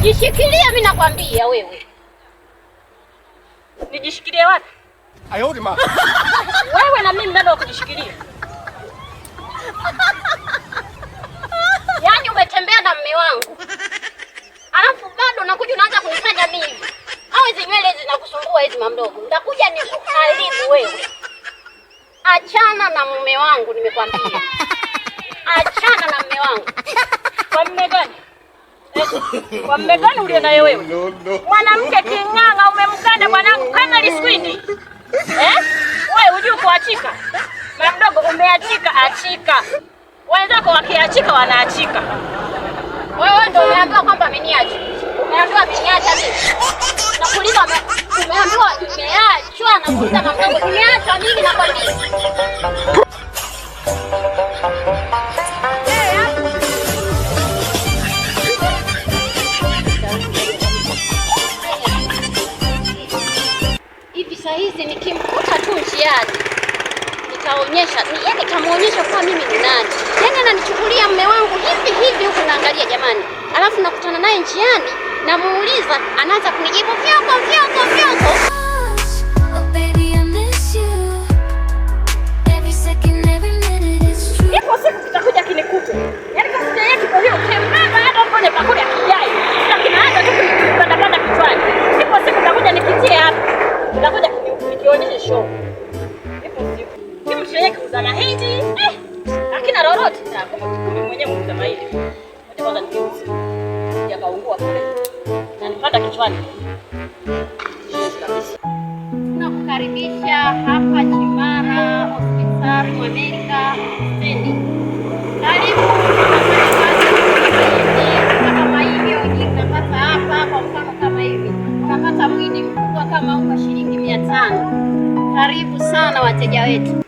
Jishikilie, mimi nakwambia wewe. Nijishikilie wapi? Ayodi ma. Wewe na mimi ndio kujishikilia. Yaani umetembea na mume wangu. Alafu bado unakuja unaanza kunifanya mimi. Au hizo nywele zinakusumbua hizi mamdogo. Nitakuja nikuharibu wewe. Achana na mume wangu nimekwambia. Achana na mume wangu. Kwa mume gani? Kwa mume gani uliye naye wewe? Mwanamke king'anga umemkanda bwanangu kama liskwini. Wewe hujui kuachika. Mamdogo umeachika, achika. Wenzako wakiachika wanaachika. Wewe ndio umeambiwa kwamba ameniacha. Umeambiwa ameniacha mimi. Nakuuliza umeambiwa nimeachwa na kuuliza mamdogo nimeacha nini nakwambia? Hivi saa hizi nikimkuta tu njiani nitaonyesha, yaani nitamuonyesha kwa mimi ni nani. Yaani ananichukulia mume wangu hivi hivi huku naangalia jamani. Alafu nakutana naye njiani namuuliza anaanza kunijibu vyoko. Ipo siku tutakuja kinikute. Yaani kama sija yake kwa hiyo kemama hata mbone pakuli akijai. Kinaanza tu kunipanda kichwani. Ipo siku tutakuja nikitie hapa. Tutakuja nikionyeshe show. Ipo siku. Kimu chenye kuuza mahindi. Lakini lolote kumbe mwenyewe muuza mahindi. Ngoja kwanza nikiuze. Yakaungua kule. Na nipanda kichwani. Nakukaribisha hapa Kimara Hospitali Amerika Stendi. Karibu kama hivyo unapata hapa kwa mfano kama hivi. Unapata mwindi mkubwa kama huu shilingi 500. Karibu sana wateja wetu.